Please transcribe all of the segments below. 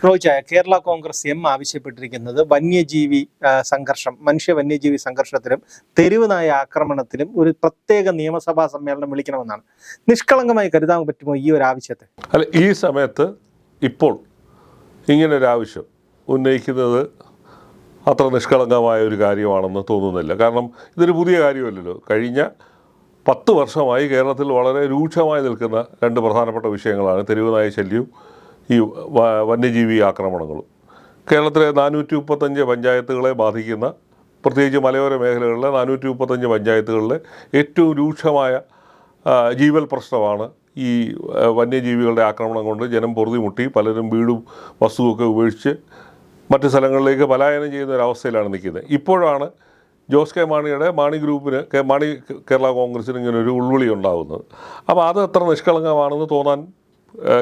റോയ്ചായ, Kerala Congress M ആവശ്യപ്പെട്ടിരിക്കുന്നത് വന്യജീവി സംഘർഷം, മനുഷ്യ വന്യജീവി സംഘർഷത്തിലും തെരുവ് നായ ആക്രമണത്തിലും ഒരു പ്രത്യേക നിയമസഭാ സമ്മേളനം വിളിക്കണമെന്നാണ്. നിഷ്കളങ്കമായി കരുതാൻ പറ്റുമോ ഈ ഒരു ആവശ്യത്തെ? അല്ല, ഈ സമയത്ത് ഇപ്പോൾ ഇങ്ങനൊരാവശ്യം ഉന്നയിക്കുന്നത് അത്ര നിഷ്കളങ്കമായ ഒരു കാര്യമാണെന്ന് തോന്നുന്നില്ല. കാരണം ഇതൊരു പുതിയ കാര്യമല്ലല്ലോ. കഴിഞ്ഞ 10 വർഷമായി കേരളത്തിൽ വളരെ രൂക്ഷമായി നിൽക്കുന്ന രണ്ട് പ്രധാനപ്പെട്ട വിഷയങ്ങളാണ് തെരുവ് നായ ശല്യവും ഈ വന്യജീവി ആക്രമണങ്ങളും. കേരളത്തിലെ 435 പഞ്ചായത്തുകളെ ബാധിക്കുന്ന, പ്രത്യേകിച്ച് മലയോര മേഖലകളിലെ 435 പഞ്ചായത്തുകളിലെ ഏറ്റവും രൂക്ഷമായ ജീവൽ പ്രശ്നമാണ് ഈ വന്യജീവികളുടെ ആക്രമണം കൊണ്ട് ജനം പൊറുതിമുട്ടി പലരും വീടും വസ്തുവൊക്കെ ഉപേക്ഷിച്ച് മറ്റ് സ്ഥലങ്ങളിലേക്ക് പലായനം ചെയ്യുന്ന ഒരവസ്ഥയിലാണ് നിൽക്കുന്നത്. ഇപ്പോഴാണ് ജോസ് കെ മാണിയുടെ മാണി ഗ്രൂപ്പിന്, മാണി കേരള കോൺഗ്രസിന് ഇങ്ങനെ ഒരു ഉൾവിളി ഉണ്ടാകുന്നത്. അപ്പോൾ അത് അത്ര നിഷ്കളങ്കമാണെന്ന് തോന്നാൻ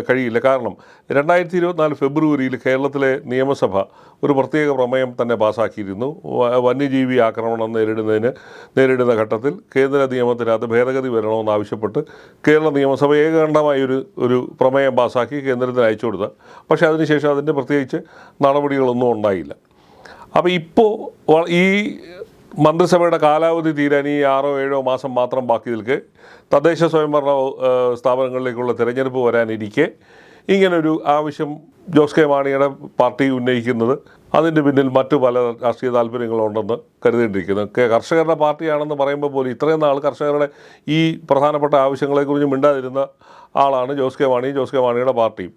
കഴിയില്ല. കാരണം 2024 ഫെബ്രുവരിയിൽ കേരളത്തിലെ നിയമസഭ ഒരു പ്രത്യേക പ്രമേയം തന്നെ പാസ്സാക്കിയിരുന്നു. വന്യജീവി ആക്രമണം നേരിടുന്ന ഘട്ടത്തിൽ കേന്ദ്ര നിയമത്തിനകത്ത് ഭേദഗതി വരണമെന്നാവശ്യപ്പെട്ട് കേരള നിയമസഭ ഏകകണ്ഠമായി ഒരു പ്രമേയം പാസ്സാക്കി കേന്ദ്രത്തിന് അയച്ചു കൊടുത്ത. പക്ഷേ അതിനുശേഷം അതിൻ്റെ പ്രത്യേകിച്ച് നടപടികളൊന്നും ഉണ്ടായില്ല. അപ്പോൾ ഇപ്പോൾ ഈ മന്ത്രിസഭയുടെ കാലാവധി തീരാൻ ഈ 6-7 മാസം മാത്രം ബാക്കി നിൽക്കെ തദ്ദേശ സ്വയംഭരണ സ്ഥാപനങ്ങളിലേക്കുള്ള തിരഞ്ഞെടുപ്പ് വരാനിരിക്കെ ഇങ്ങനൊരു ആവശ്യം ജോസ് കെ മാണിയുടെ പാർട്ടി ഉന്നയിക്കുന്നത് അതിൻ്റെ പിന്നിൽ മറ്റു പല രാഷ്ട്രീയ താല്പര്യങ്ങളുണ്ടെന്ന് കരുതേണ്ടിയിരിക്കുന്നു. കർഷകരുടെ പാർട്ടിയാണെന്ന് പറയുമ്പോൾ പോലും ഇത്രയും നാൾ കർഷകരുടെ ഈ പ്രധാനപ്പെട്ട ആവശ്യങ്ങളെക്കുറിച്ച് മിണ്ടാതിരുന്ന ആളാണ് ജോസ് കെ മാണി, ജോസ് കെ മാണിയുടെ പാർട്ടിയും.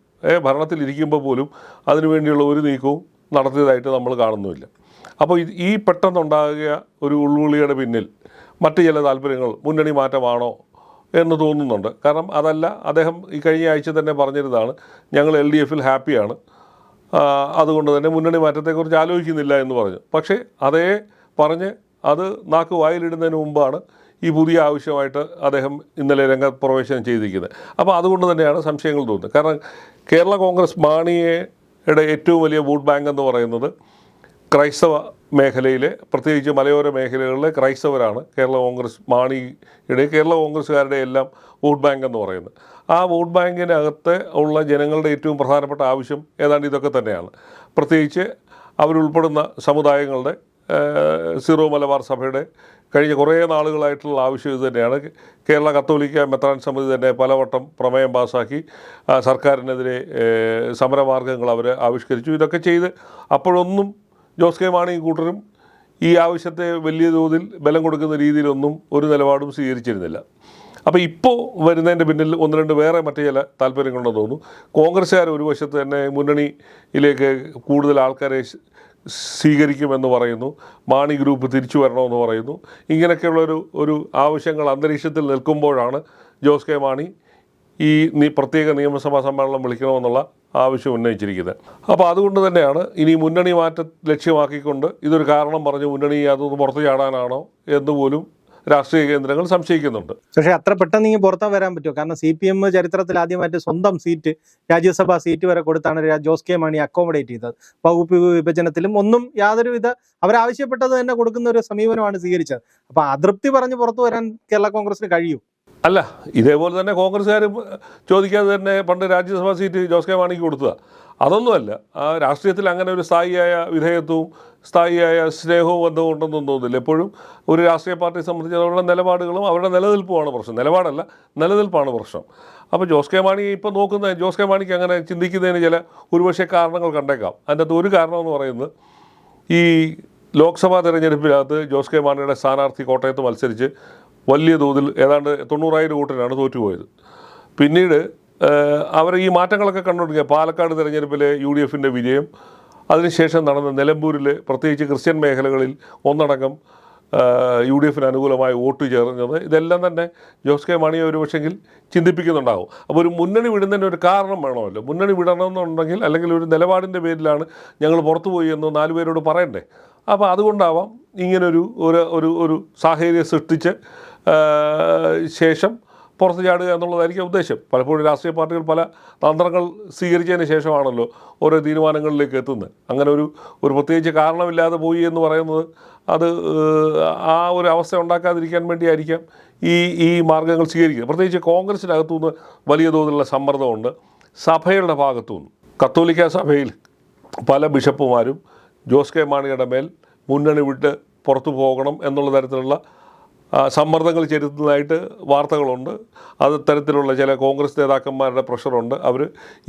ഭരണത്തിലിരിക്കുമ്പോൾ പോലും അതിനുവേണ്ടിയുള്ള ഒരു നീക്കവും നടത്തിയതായിട്ട് നമ്മൾ കാണുന്നുമില്ല. അപ്പോൾ ഈ പെട്ടെന്നുണ്ടാകുക ഒരു ഉൾവിളിയുടെ പിന്നിൽ മറ്റ് ചില താല്പര്യങ്ങൾ, മുന്നണി മാറ്റമാണോ എന്ന് തോന്നുന്നുണ്ട്. കാരണം അതല്ല, അദ്ദേഹം ഈ കഴിഞ്ഞ ആഴ്ച തന്നെ പറഞ്ഞിരുന്നതാണ്, ഞങ്ങൾ LDFൽ ഹാപ്പിയാണ്, അതുകൊണ്ട് തന്നെ മുന്നണി മാറ്റത്തെക്കുറിച്ച് ആലോചിക്കുന്നില്ല എന്ന് പറഞ്ഞു. പക്ഷേ അതേ പറഞ്ഞ് അത് നാക്ക് വായിലിടുന്നതിന് മുമ്പാണ് ഈ പുതിയ ആവശ്യമായിട്ട് അദ്ദേഹം ഇന്നലെ രംഗപ്രവേശനം ചെയ്തിരിക്കുന്നത്. അപ്പോൾ അതുകൊണ്ട് തന്നെയാണ് സംശയങ്ങൾ തോന്നുന്നത്. കാരണം കേരള കോൺഗ്രസ് മാണിയുടെ ഏറ്റവും വലിയ വോട്ട് ബാങ്ക് എന്ന് പറയുന്നത് ക്രൈസ്തവ മേഖലയിലെ, പ്രത്യേകിച്ച് മലയോര മേഖലകളിലെ ക്രൈസ്തവരാണ്. കേരള കോൺഗ്രസ്സുകാരുടെ എല്ലാം വോട്ട് ബാങ്ക് എന്ന് പറയുന്നത്. ആ വോട്ട് ബാങ്കിനകത്ത് ഉള്ള ജനങ്ങളുടെ ഏറ്റവും പ്രധാനപ്പെട്ട ആവശ്യം ഏതാണ്ട് ഇതൊക്കെ തന്നെയാണ്. പ്രത്യേകിച്ച് അവരുൾപ്പെടുന്ന സമുദായങ്ങളുടെ, സീറോ മലബാർ സഭയുടെ കഴിഞ്ഞ കുറേ നാളുകളായിട്ടുള്ള ആവശ്യം ഇത് തന്നെയാണ്. കേരള കത്തോലിക്ക മെത്രാൻ സമിതി തന്നെ പലവട്ടം പ്രമേയം പാസ്സാക്കി സർക്കാരിനെതിരെ സമരമാർഗ്ഗങ്ങൾ അവർ ആവിഷ്കരിച്ചു. ഇതൊക്കെ ചെയ്ത് അപ്പോഴൊന്നും ജോസ് കെ മാണി കൂട്ടരും ഈ ആവശ്യത്തെ വലിയ തോതിൽ ബലം കൊടുക്കുന്ന രീതിയിലൊന്നും ഒരു നിലപാടും സ്വീകരിച്ചിരുന്നില്ല. അപ്പോൾ ഇപ്പോൾ വരുന്നതിൻ്റെ പിന്നിൽ 1-2 വേറെ മറ്റു ചില താല്പര്യങ്ങളുണ്ടെന്ന് തോന്നുന്നു. കോൺഗ്രസ്സുകാർ ഒരു വശത്ത് തന്നെ മുന്നണിയിലേക്ക് കൂടുതൽ ആൾക്കാരെ സ്വീകരിക്കുമെന്ന് പറയുന്നു, മാണി ഗ്രൂപ്പ് തിരിച്ചു വരണമെന്ന് പറയുന്നു. ഇങ്ങനെയൊക്കെയുള്ള ഒരു ആവശ്യങ്ങൾ അന്തരീക്ഷത്തിൽ നിൽക്കുമ്പോഴാണ് ജോസ് കെ മാണി ഈ പ്രത്യേക നിയമസഭാ സമ്മേളനം വിളിക്കണമെന്നുള്ള ആവശ്യം ഉന്നയിച്ചിരിക്കുന്നത്. അപ്പോൾ അതുകൊണ്ട് തന്നെയാണ് ഇനി മുന്നണി മാറ്റം ലക്ഷ്യമാക്കിക്കൊണ്ട് ഇതൊരു കാരണം പറഞ്ഞ് മുന്നണി അതൊന്ന് പുറത്തു ചാടാനാണോ എന്ന് പോലും രാഷ്ട്രീയ കേന്ദ്രങ്ങൾ സംശയിക്കുന്നുണ്ട്. പക്ഷേ അത്ര പെട്ടെന്ന് ഇങ്ങനെ പുറത്തു വരാൻ പറ്റുമോ? കാരണം CPM ചരിത്രത്തിൽ ആദ്യമായിട്ട് സ്വന്തം സീറ്റ്, രാജ്യസഭാ സീറ്റ് വരെ കൊടുത്താണ് ജോസ് കെ മാണി അക്കോമഡേറ്റ് ചെയ്തത്. വകുപ്പ് വിഭജനത്തിലും ഒന്നും യാതൊരുവിധ അവരാവശ്യപ്പെട്ടത് തന്നെ കൊടുക്കുന്ന ഒരു സമീപനമാണ് സ്വീകരിച്ചത്. അപ്പോൾ അതൃപ്തി പറഞ്ഞ് പുറത്തു വരാൻ കേരള കോൺഗ്രസിന് കഴിയും? അല്ല, ഇതേപോലെ തന്നെ കോൺഗ്രസ്സുകാർ ചോദിക്കാതെ തന്നെ പണ്ട് രാജ്യസഭാ സീറ്റ് ജോസ് കെ മാണിക്ക് കൊടുത്തതാണ്. അതൊന്നുമല്ല, ആ രാഷ്ട്രീയത്തിൽ അങ്ങനെ ഒരു സ്ഥായിയായ വിധേയത്വവും സ്ഥായിയായ സ്നേഹവും ബന്ധവും ഉണ്ടെന്നൊന്നും തോന്നുന്നില്ല. എപ്പോഴും ഒരു രാഷ്ട്രീയ പാർട്ടിയെ സംബന്ധിച്ച് അവരുടെ നിലപാടുകളും അവരുടെ നിലനിൽപ്പുമാണ് പ്രശ്നം, നിലപാടല്ല നിലനിൽപ്പാണ് പ്രശ്നം. അപ്പോൾ ജോസ് കെ മാണി ഇപ്പോൾ നോക്കുന്ന, ജോസ് കെ മാണിക്ക് അങ്ങനെ ചിന്തിക്കുന്നതിന് ചില ഒരുപക്ഷെ കാരണങ്ങൾ കണ്ടേക്കാം. അതിൻ്റെ അകത്ത് ഒരു കാരണമെന്ന് പറയുന്നത്, ഈ ലോക്സഭാ തെരഞ്ഞെടുപ്പിനകത്ത് ജോസ് കെ മാണിയുടെ സ്ഥാനാർത്ഥി കോട്ടയത്ത് മത്സരിച്ച് വലിയ തോതിൽ ഏതാണ്ട് 90,000 വോട്ടിനാണ് തോറ്റുപോയത്. പിന്നീട് അവർ ഈ മാറ്റങ്ങളൊക്കെ കണ്ടുപിടിക്കുക. പാലക്കാട് തെരഞ്ഞെടുപ്പിലെ UDFൻ്റെ വിജയം, അതിനുശേഷം നടന്ന നിലമ്പൂരിലെ പ്രത്യേകിച്ച് ക്രിസ്ത്യൻ മേഖലകളിൽ ഒന്നടങ്കം UDFന് അനുകൂലമായി വോട്ട് ചേർന്നത്, ഇതെല്ലാം തന്നെ ജോസ് കെ മാണിയെ ഒരു പക്ഷെങ്കിൽ ചിന്തിപ്പിക്കുന്നുണ്ടാകും. അപ്പോൾ ഒരു മുന്നണി വിടുന്നതിന് ഒരു കാരണം വേണമല്ലോ. മുന്നണി വിടണമെന്നുണ്ടെങ്കിൽ, അല്ലെങ്കിൽ ഒരു നിലപാടിൻ്റെ പേരിലാണ് ഞങ്ങൾ പുറത്തുപോയി എന്ന് 4 പേരോട് പറയണ്ടേ. അപ്പോൾ അതുകൊണ്ടാവാം ഇങ്ങനൊരു ഒരു സാഹചര്യം സൃഷ്ടിച്ച് ശേഷം പുറത്ത് ചാടുക എന്നുള്ളതായിരിക്കും ഉദ്ദേശം. പലപ്പോഴും രാഷ്ട്രീയ പാർട്ടികൾ പല തന്ത്രങ്ങൾ സ്വീകരിച്ചതിന് ശേഷമാണല്ലോ ഓരോ തീരുമാനങ്ങളിലേക്ക് എത്തുന്നത്. അങ്ങനെ ഒരു പ്രത്യേകിച്ച് കാരണമില്ലാതെ പോയി എന്ന് പറയുന്നത് അത് ആ ഒരു അവസ്ഥ ഉണ്ടാക്കാതിരിക്കാൻ വേണ്ടിയായിരിക്കാം ഈ മാർഗ്ഗങ്ങൾ സ്വീകരിക്കുക. പ്രത്യേകിച്ച് കോൺഗ്രസിനകത്തുനിന്ന് വലിയ തോതിലുള്ള സമ്മർദ്ദമുണ്ട്. സഭയുടെ ഭാഗത്തുനിന്ന്, കത്തോലിക്ക സഭയിൽ പല ബിഷപ്പുമാരും ജോസ് കെ മാണിയുടെ മേൽ മുന്നണി വിട്ട് പുറത്തു പോകണം എന്നുള്ള തരത്തിലുള്ള സമ്മർദ്ദങ്ങൾ ചെലുത്തുന്നതായിട്ട് വാർത്തകളുണ്ട്. അത് തരത്തിലുള്ള ചില കോൺഗ്രസ് നേതാക്കന്മാരുടെ പ്രഷറുണ്ട്. അവർ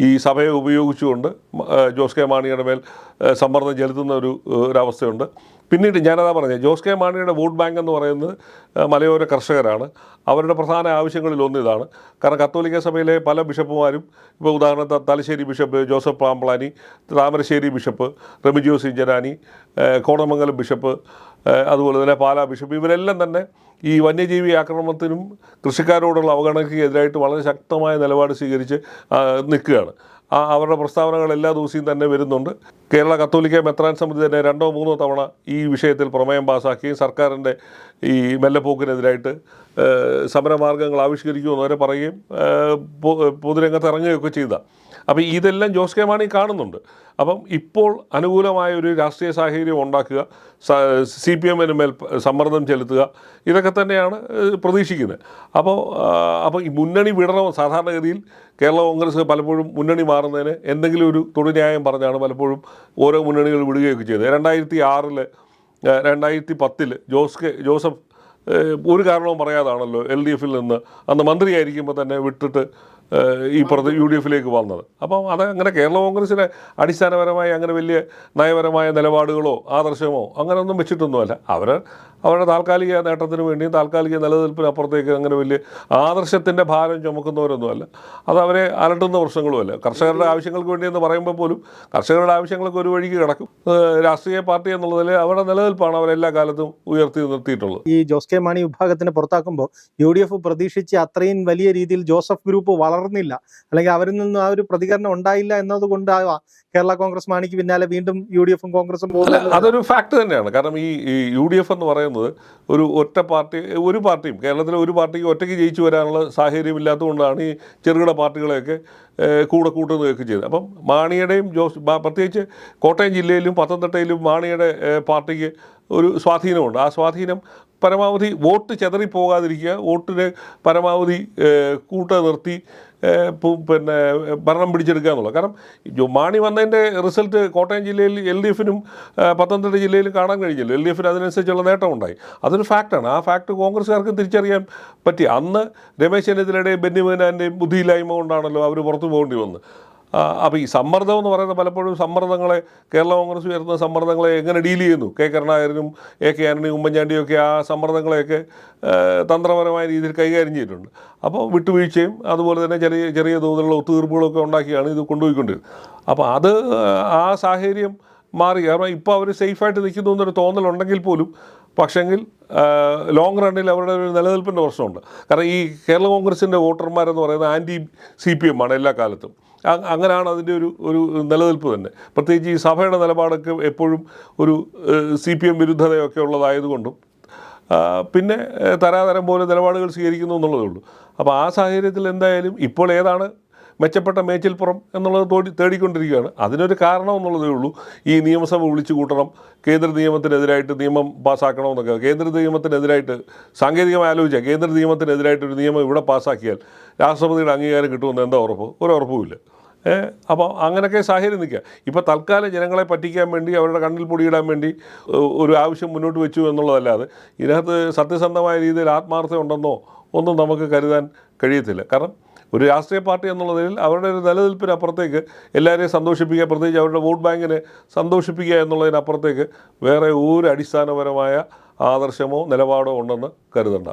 ഈ സഭയെ ഉപയോഗിച്ചുകൊണ്ട് ജോസ് കെ മാണിയുടെ മേൽ സമ്മർദ്ദം ചെലുത്തുന്ന ഒരവസ്ഥയുണ്ട്. പിന്നീട് ഞാനതാ പറഞ്ഞത്, ജോസ് കെ മാണിയുടെ വോട്ട് ബാങ്ക് എന്ന് പറയുന്നത് മലയോര കർഷകരാണ്. അവരുടെ പ്രധാന ആവശ്യങ്ങളിലൊന്ന് ഇതാണ്. കാരണം കത്തോലിക്ക സഭയിലെ പല ബിഷപ്പുമാരും, ഇപ്പോൾ ഉദാഹരണത്തിന് Thalassery bishop Joseph Pamplany, Thamarassery bishop Remigiose Inchanani, Kothamangalam bishop, അതുപോലെ തന്നെ പാലാ ബിഷപ്പ്, ഇവരെല്ലാം തന്നെ ഈ വന്യജീവി ആക്രമണത്തിനും കൃഷിക്കാരോടുള്ള അവഗണനയ്ക്ക് എതിരായിട്ട് വളരെ ശക്തമായ നിലപാട് സ്വീകരിച്ച് നിൽക്കുകയാണ്. അവരുടെ പ്രസ്താവനകൾ എല്ലാ ദിവസവും തന്നെ വരുന്നുണ്ട്. കേരള കത്തോലിക്ക മെത്രാൻ സമിതി തന്നെ 2-3 തവണ ഈ വിഷയത്തിൽ പ്രമേയം പാസ്സാക്കുകയും സർക്കാരിൻ്റെ ഈ മെല്ലെപ്പോക്കിനെതിരായിട്ട് സമരമാർഗ്ഗങ്ങൾ ആവിഷ്കരിക്കുമെന്ന് വരെ പറയുകയും പൊതുരംഗത്ത് ഇറങ്ങുകയൊക്കെ ചെയ്ത. അപ്പോൾ ഇതെല്ലാം ജോസ് കെ മാണി കാണുന്നുണ്ട്. അപ്പം ഇപ്പോൾ അനുകൂലമായ ഒരു രാഷ്ട്രീയ സാഹചര്യം ഉണ്ടാക്കുക, CPM-ന് മേൽ സമ്മർദ്ദം ചെലുത്തുക, ഇതൊക്കെ തന്നെയാണ് പ്രതീക്ഷിക്കുന്നത്. അപ്പോൾ ഈ മുന്നണി വിടണം. സാധാരണഗതിയിൽ കേരള കോൺഗ്രസ് പലപ്പോഴും മുന്നണി മാറുന്നതിന് എന്തെങ്കിലും ഒരു തൊടുന്യായം പറഞ്ഞാണ് പലപ്പോഴും ഓരോ മുന്നണികൾ വിടുകയൊക്കെ ചെയ്തത്. 2006-ൽ 2010-ൽ ജോസഫ് ഒരു കാരണവും പറയാതാണല്ലോ LDF-ൽ നിന്ന് അന്ന് മന്ത്രിയായിരിക്കുമ്പോൾ തന്നെ വിട്ടിട്ട് ഈ UDF-ലേക്ക് വന്നത്. അപ്പം അതങ്ങനെ കേരള കോൺഗ്രസിന് അടിസ്ഥാനപരമായി അങ്ങനെ വലിയ നയപരമായ നിലപാടുകളോ ആദർശമോ അങ്ങനെയൊന്നും വെച്ചിട്ടൊന്നുമല്ല. അവരുടെ താൽക്കാലിക നേട്ടത്തിന് വേണ്ടിയും താൽക്കാലിക നിലനിൽപ്പിനപ്പുറത്തേക്ക് അങ്ങനെ വലിയ ആദർശത്തിൻ്റെ ഭാരം ചുമക്കുന്നവരൊന്നുമല്ല. അത് അവരെ അലട്ടുന്ന പ്രശ്നങ്ങളുമല്ല. കർഷകരുടെ ആവശ്യങ്ങൾക്ക് വേണ്ടിയെന്ന് പറയുമ്പോൾ പോലും കർഷകരുടെ ആവശ്യങ്ങൾക്ക് ഒരു വഴിക്ക് കിടക്കും. രാഷ്ട്രീയ പാർട്ടി എന്നുള്ളതിൽ അവരുടെ നിലനിൽപ്പാണ് അവരെല്ലാ കാലത്തും ഉയർത്തി നിർത്തിയിട്ടുള്ളത്. ഈ ജോസ് കെ മാണി വിഭാഗത്തിന് പുറത്താക്കുമ്പോൾ UDF പ്രതീക്ഷിച്ച് അത്രയും വലിയ രീതിയിൽ ജോസഫ് ഗ്രൂപ്പ് വളർന്നില്ല, അല്ലെങ്കിൽ അവരിൽ നിന്ന് ആ ഒരു പ്രതികരണം ഉണ്ടായില്ല എന്നതുകൊണ്ടാവാം കേരള കോൺഗ്രസ് മാണിക്ക് പിന്നാലെ വീണ്ടും UDF-ഉം കോൺഗ്രസും പോകുന്നത്. അതൊരു ഫാക്ട് തന്നെയാണ്. കാരണം ഈ UDF എന്ന് പറയുന്നത് ഒരു ഒറ്റ പാർട്ടി, ഒരു പാർട്ടിയും കേരളത്തിലെ ഒരു പാർട്ടിക്ക് ഒറ്റയ്ക്ക് ജയിച്ചു വരാനുള്ള സാഹചര്യം ഇല്ലാത്തതുകൊണ്ടാണ് ഈ ചെറുകിട പാർട്ടികളെയൊക്കെ കൂടെ കൂട്ടുന്നതൊക്കെ ചെയ്തത്. അപ്പം മാണിയുടെയും പ്രത്യേകിച്ച് കോട്ടയം ജില്ലയിലും പത്തനംതിട്ടയിലും മാണിയുടെ പാർട്ടിക്ക് ഒരു സ്വാധീനമുണ്ട്. ആ സ്വാധീനം പരമാവധി വോട്ട് ചെതറിപ്പോകാതിരിക്കുക, വോട്ടിനെ പരമാവധി കൂട്ട നിർത്തി പിന്നെ ഭരണം പിടിച്ചെടുക്കുക എന്നുള്ളത്. കാരണം മാണി വന്നതിൻ്റെ റിസൾട്ട് കോട്ടയം ജില്ലയിൽ LDF-നും പത്തനംതിട്ട ജില്ലയിലും കാണാൻ കഴിഞ്ഞില്ല. LDF-ന് അതിനനുസരിച്ചുള്ള നേട്ടമുണ്ടായി. അതൊരു ഫാക്റ്റാണ്. ആ ഫാക്ട് കോൺഗ്രസ്സുകാർക്ക് തിരിച്ചറിയാൻ പറ്റി. അന്ന് രമേശ് ചെന്നിത്തലയുടെയും ബെന്നി ബെഹനാൻ്റെയും ബുദ്ധിയില്ലായ്മ കൊണ്ടാണല്ലോ അവർ പുറത്തു പോകേണ്ടി വന്നത്. അപ്പോൾ ഈ സമ്മർദ്ദം എന്ന് പറയുന്നത് പലപ്പോഴും സമ്മർദ്ദങ്ങളെ, കേരള കോൺഗ്രസ് ഉയർത്തുന്ന സമ്മർദ്ദങ്ങളെ എങ്ങനെ ഡീൽ ചെയ്യുന്നു, കെ കരുണാകരനും AK ആന്റണിയും ഉമ്മൻചാണ്ടിയൊക്കെ ആ സമ്മർദ്ദങ്ങളെയൊക്കെ തന്ത്രപരമായ രീതിയിൽ കൈകാര്യം ചെയ്തിട്ടുണ്ട്. അപ്പോൾ വിട്ടുവീഴ്ചയും അതുപോലെ തന്നെ ചെറിയ ചെറിയ തോതിലുള്ള ഒത്തുതീർപ്പുകളൊക്കെ ഉണ്ടാക്കിയാണ് ഇത് കൊണ്ടുപോയിക്കൊണ്ടിരുന്നത്. അപ്പോൾ ആ സാഹചര്യം മാറി. കാരണം ഇപ്പോൾ അവർ സേഫായിട്ട് നിൽക്കുന്നു എന്നൊരു തോന്നലുണ്ടെങ്കിൽ പോലും പക്ഷെങ്കിൽ ലോങ് റണ്ണിൽ അവരുടെ ഒരു നിലനിൽപ്പിൻ്റെ പ്രശ്നമുണ്ട്. കാരണം ഈ കേരള കോൺഗ്രസിൻ്റെ വോട്ടർമാരെന്ന് പറയുന്നത് CPM ആണ് എല്ലാ കാലത്തും. അങ്ങനെയാണ് അതിൻ്റെ ഒരു നിലനിൽപ്പ് തന്നെ. പ്രത്യേകിച്ച് ഈ സഭയുടെ നിലപാടൊക്കെ എപ്പോഴും ഒരു CPM വിരുദ്ധതയൊക്കെ ഉള്ളതായതുകൊണ്ടും പിന്നെ തരാതരം പോലെ നിലപാടുകൾ സ്വീകരിക്കുന്നു എന്നുള്ളതേ ഉള്ളൂ. അപ്പോൾ ആ സാഹചര്യത്തിൽ എന്തായാലും ഇപ്പോൾ ഏതാണ് മെച്ചപ്പെട്ട മേച്ചിൽപ്പുറം എന്നുള്ളത് തേടിക്കൊണ്ടിരിക്കുകയാണ്. അതിനൊരു കാരണം എന്നുള്ളതേ ഉള്ളൂ. ഈ നിയമസഭ വിളിച്ചു കൂട്ടണം, കേന്ദ്ര നിയമത്തിനെതിരായിട്ട് നിയമം പാസ്സാക്കണമെന്നൊക്കെ. കേന്ദ്ര നിയമത്തിനെതിരായിട്ട് സാങ്കേതികമായി ആലോചിച്ചാൽ കേന്ദ്ര നിയമത്തിനെതിരായിട്ടൊരു നിയമം ഇവിടെ പാസ്സാക്കിയാൽ രാഷ്ട്രപതിയുടെ അംഗീകാരം കിട്ടുമെന്ന് എന്താ ഉറപ്പ്? ഒരു ഉറപ്പുമില്ല. അപ്പോൾ അങ്ങനെയൊക്കെ സാഹചര്യം നിൽക്കുക. ഇപ്പോൾ തൽക്കാലം ജനങ്ങളെ പറ്റിക്കാൻ വേണ്ടി, അവരുടെ കണ്ണിൽ പൊടിയിടാൻ വേണ്ടി ഒരു ആവശ്യം മുന്നോട്ട് വെച്ചു എന്നുള്ളതല്ലാതെ ഇതിനകത്ത് സത്യസന്ധമായ രീതിയിൽ ആത്മാർത്ഥത ഉണ്ടെന്നോ ഒന്നും നമുക്ക് കരുതാൻ കഴിയത്തില്ല. കാരണം ഒരു രാഷ്ട്രീയ പാർട്ടി എന്നുള്ളതിൽ അവരുടെ ഒരു നിലനിൽപ്പിനപ്പുറത്തേക്ക് എല്ലാവരെയും സന്തോഷിപ്പിക്കുക, പ്രത്യേകിച്ച് അവരുടെ വോട്ട് ബാങ്കിനെ സന്തോഷിപ്പിക്കുക എന്നുള്ളതിനപ്പുറത്തേക്ക് വേറെ ഒരു അടിസ്ഥാനപരമായ ആദർശമോ നിലപാടോ ഉണ്ടെന്ന് കരുതണ്ട.